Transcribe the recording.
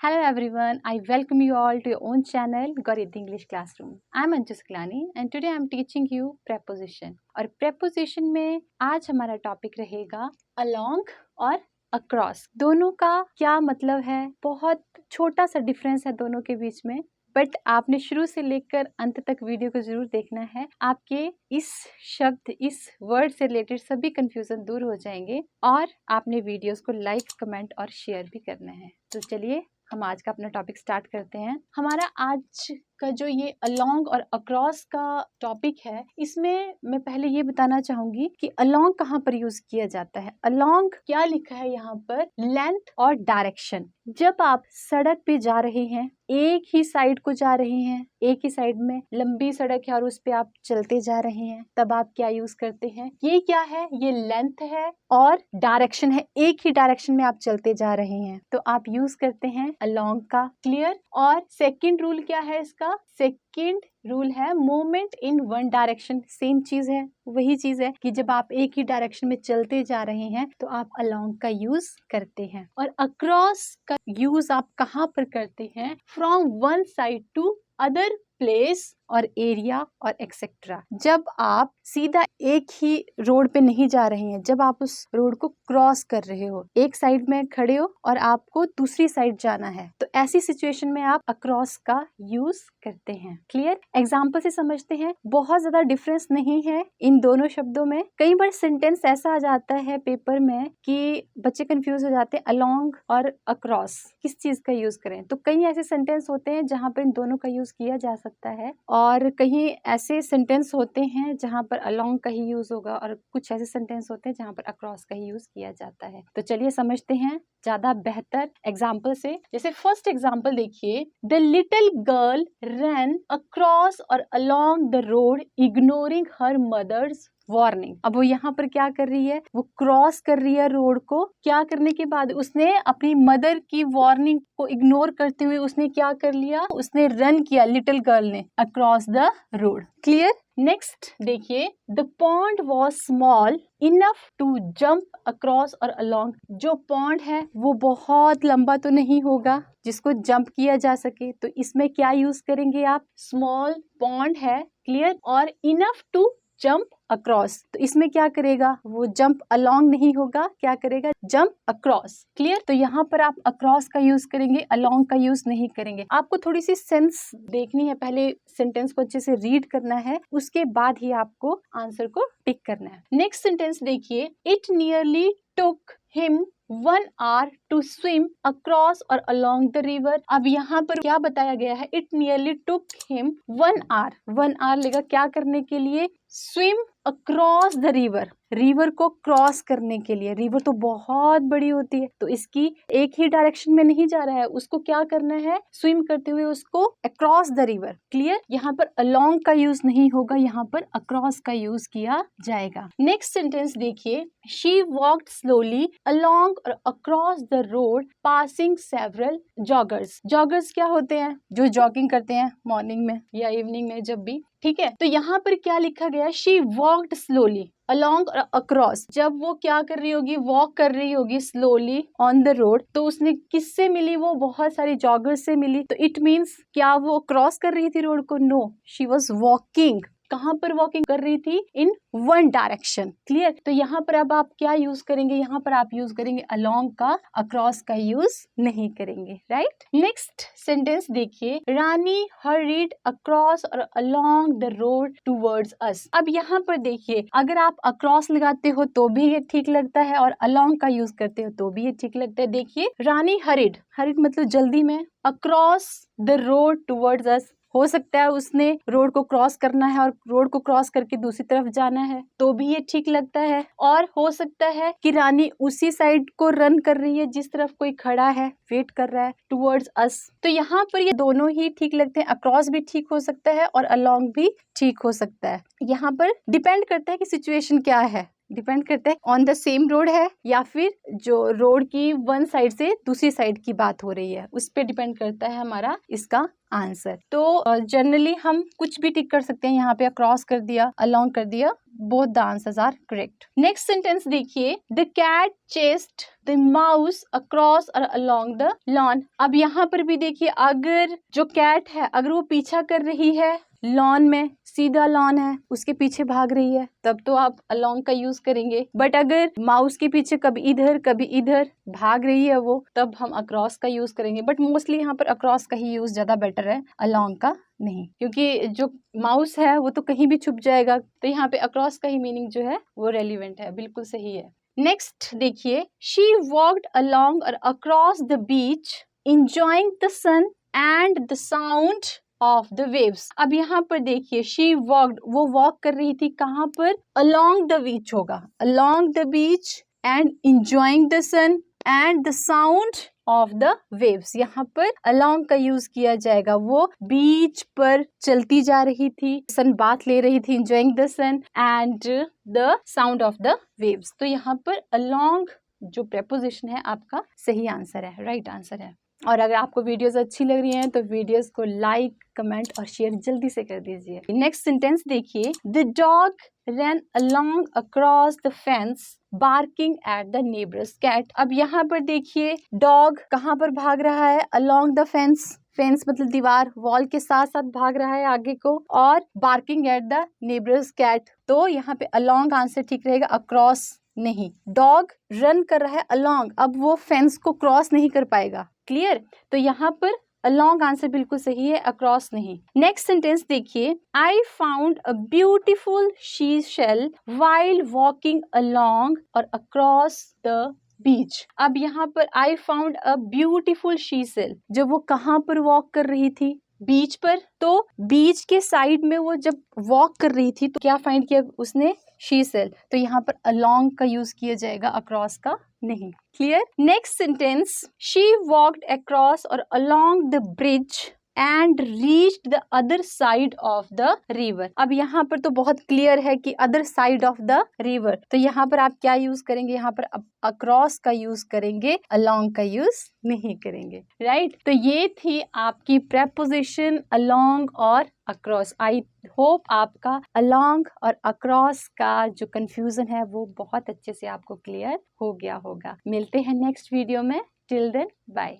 Hello everyone, I welcome you all to your own channel Gauriddhi English Classroom. I am Anju Siklani and today I am teaching you preposition. और preposition में आज हमारा topic रहेगा along और across. दोनों का क्या मतलब है? बहुत छोटा सा डिफरेंस है दोनों के बीच में, बट आपने शुरू से लेकर अंत तक वीडियो को जरूर देखना है। आपके इस शब्द, इस वर्ड से रिलेटेड सभी कंफ्यूजन दूर हो जाएंगे और आपने वीडियोस को लाइक, कमेंट और शेयर भी करना है। तो चलिए हम आज का अपना टॉपिक स्टार्ट करते हैं। हमारा आज का जो ये अलोंग और अक्रॉस का टॉपिक है, इसमें मैं पहले ये बताना चाहूंगी कि अलोंग कहाँ पर यूज किया जाता है। अलोंग क्या लिखा है यहाँ पर? लेंथ और डायरेक्शन। जब आप सड़क पे जा रहे हैं, एक ही साइड को जा रहे हैं, एक ही साइड में लंबी सड़क है और उस पे आप चलते जा रहे हैं, तब आप क्या यूज करते हैं? ये क्या है? ये लेंथ है और डायरेक्शन है, एक ही डायरेक्शन में आप चलते जा रहे हैं तो आप यूज करते हैं अलोंग का। क्लियर? और सेकंड रूल क्या है इसका? सेकंड रूल है movement in one direction. Same चीज है, वही चीज है कि जब आप एक ही डायरेक्शन में चलते जा रहे हैं तो आप अलोंग का यूज करते हैं। और अक्रॉस का यूज आप कहाँ पर करते हैं? From one side to other place और एरिया और एक्सेट्रा। जब आप सीधा एक ही रोड पे नहीं जा रहे हैं, जब आप उस रोड को क्रॉस कर रहे हो, एक साइड में खड़े हो और आपको दूसरी साइड जाना है, तो ऐसी सिचुएशन में आप अक्रॉस का यूज करते हैं। क्लियर? एग्जाम्पल से समझते हैं। बहुत ज्यादा डिफरेंस नहीं है इन दोनों शब्दों में। कई बार सेंटेंस ऐसा आ जाता है पेपर में कि बच्चे कंफ्यूज हो जाते हैं अलोंग और अक्रॉस किस चीज का यूज करें। तो कई ऐसे सेंटेंस होते हैं जहाँ पर इन दोनों का यूज किया जा सकता है और कहीं ऐसे सेंटेंस होते हैं जहाँ पर अलोंग का ही यूज होगा और कुछ ऐसे सेंटेंस होते हैं जहाँ पर अक्रॉस का ही यूज किया जाता है। तो चलिए समझते हैं ज्यादा बेहतर एग्जाम्पल से। जैसे फर्स्ट एग्जाम्पल देखिए, the little girl ran across और along the road ignoring her mother's warning. अब वो यहाँ पर क्या कर रही है? वो क्रॉस कर रही है रोड को। क्या करने के बाद उसने अपनी मदर की वार्निंग को इग्नोर करते हुए उसने क्या कर लिया? उसने रन किया, लिटिल गर्ल ने, across the road. Clear? Next देखिए, the pond was small enough to jump across और अलोंग। जो पॉन्ड है वो बहुत लंबा तो नहीं होगा जिसको जंप किया जा सके, तो इसमें क्या यूज करेंगे आप? स्मॉल पॉन्ड है, क्लियर, और इनफ टू जंप अक्रॉस, तो इसमें क्या करेगा? वो जंप अलोंग नहीं होगा, क्या करेगा? Jump across. क्लियर? तो यहाँ पर आप अक्रॉस का यूज करेंगे, अलोंग का यूज नहीं करेंगे। आपको थोड़ी सी सेंस देखनी है, पहले सेंटेंस को अच्छे से रीड करना है, उसके बाद ही आपको आंसर को टिक करना है। नेक्स्ट सेंटेंस देखिए, it nearly took him 1 hour to swim across और along the river। अब यहाँ पर क्या बताया गया है? It nearly took him 1 hour। 1 hour लेगा क्या करने के लिए? Swim across the river। River को क्रॉस करने के लिए। रिवर तो बहुत बड़ी होती है तो इसकी एक ही डायरेक्शन में नहीं जा रहा है, उसको क्या करना है? स्विम करते हुए उसको अक्रॉस द रिवर। क्लियर? यहाँ पर अलोंग का यूज नहीं होगा, यहाँ पर अक्रॉस का यूज किया जाएगा। नेक्स्ट सेंटेंस देखिए, शी वॉक्ड स्लोली अलोंग और across the road passing several joggers. Joggers क्या होते हैं? जो जॉगिंग करते हैं मॉर्निंग में या इवनिंग में, जब भी। ठीक है, तो यहाँ पर क्या लिखा गया? शी वॉक्ड स्लोली अलोंग और अक्रॉस। जब वो क्या कर रही होगी? वॉक कर रही होगी स्लोली ऑन द रोड, तो उसने किससे मिली? वो बहुत सारी जॉगर्स से मिली। तो इट मीन्स क्या वो क्रॉस कर रही थी रोड को? No, she was walking. कहाँ पर वॉकिंग कर रही थी? In one direction. क्लियर? तो यहाँ पर अब आप क्या यूज करेंगे? यहाँ पर आप यूज करेंगे अलोंग का, अक्रॉस का यूज नहीं करेंगे। राइट? नेक्स्ट सेंटेंस देखिए, रानी हरीड अक्रॉस और along the road towards us. अब यहाँ पर देखिए, अगर आप अक्रॉस लगाते हो तो भी ये ठीक लगता है और अलोंग का यूज करते हो तो भी ये ठीक लगता है। देखिए, रानी हरीड, हरीड मतलब जल्दी में, across the road towards us. हो सकता है उसने रोड को क्रॉस करना है और रोड को क्रॉस करके दूसरी तरफ जाना है तो भी ये ठीक लगता है। और हो सकता है कि रानी उसी साइड को रन कर रही है जिस तरफ कोई खड़ा है, वेट कर रहा है, टुवर्ड्स अस। तो यहाँ पर ये दोनों ही ठीक लगते हैं। अक्रॉस भी ठीक हो सकता है और अलोंग भी ठीक हो सकता है। यहाँ पर डिपेंड करता है कि सिचुएशन क्या है, डिपेंड करता है ऑन द सेम रोड है या फिर जो रोड की वन साइड से दूसरी साइड की बात हो रही है, उस पर डिपेंड करता है हमारा इसका आंसर। तो जनरली हम कुछ भी टिक कर सकते हैं, यहाँ पे अक्रॉस कर दिया, अलोंग कर दिया, both the answers are correct. Next sentence देखिए, the cat chased the mouse across or along the lawn. अब यहाँ पर भी देखिए, अगर जो कैट है अगर वो पीछा कर रही है लॉन में, सीधा लॉन है, उसके पीछे भाग रही है, तब तो आप along का यूज करेंगे। बट अगर माउस के पीछे कभी इधर भाग रही है वो, तब हम अक्रॉस का यूज करेंगे। बट मोस्टली यहाँ पर अक्रॉस का ही यूज ज्यादा बेटर है, along का नहीं, क्योंकि जो माउस है वो तो कहीं भी छुप जाएगा। तो यहाँ पे अक्रॉस का ही मीनिंग जो है वो रेलिवेंट है, बिल्कुल सही है। नेक्स्ट देखिए, शी वॉक्ड अलोंग और across the beach enjoying the sun and the sound of the waves. अब यहाँ पर देखिए, शी वॉक्ड, वो वॉक कर रही थी कहाँ पर, अलोंग द बीच होगा, along the beach and enjoying the sun and the sound of the waves. यहाँ पर along का यूज किया जाएगा। वो बीच पर चलती जा रही थी, सन बाथ ले रही थी, enjoying the sun and the sound of the waves। तो यहाँ पर along जो preposition है आपका सही आंसर है, राइट आंसर है। और अगर आपको वीडियोस अच्छी लग रही हैं तो वीडियोस को लाइक, कमेंट और शेयर जल्दी से कर दीजिए। नेक्स्ट सेंटेंस देखिए, the dog ran along across the fence barking at the neighbor's cat। अब यहाँ पर देखिए, डॉग कहाँ पर भाग रहा है, along the fence, फेंस मतलब दीवार, वॉल के साथ साथ भाग रहा है आगे को, और barking at the neighbour's cat. तो यहाँ पे along आंसर ठीक रहेगा, अक्रॉस नहीं। डॉग रन कर रहा है along, अब वो फेंस को क्रॉस नहीं कर पाएगा, क्लियर। तो यहाँ पर along आंसर बिल्कुल सही है, अक्रॉस नहीं। नेक्स्ट सेंटेंस देखिए, I found a beautiful she shell while walking along और अक्रॉस द बीच। अब यहाँ पर I found a beautiful she shell, जब वो कहाँ पर वॉक कर रही थी, बीच पर। तो बीच के साइड में वो जब वॉक कर रही थी तो क्या फाइंड किया उसने, शी सेल। तो यहाँ पर along का यूज किया जाएगा, अक्रॉस का नहीं, clear. Next sentence, she walked across और along the bridge and reached the other side of the river. अब यहाँ पर तो बहुत क्लियर है कि other side of the river, तो यहाँ पर आप क्या यूज करेंगे, यहाँ पर अक्रॉस का यूज करेंगे, along का यूज नहीं करेंगे, राइट। तो ये थी आपकी प्रेपोजिशन along और अक्रॉस। आई होप आपका along और अक्रॉस का जो कंफ्यूजन है वो बहुत अच्छे से आपको क्लियर हो गया होगा। मिलते हैं नेक्स्ट वीडियो में, टिल देन बाय।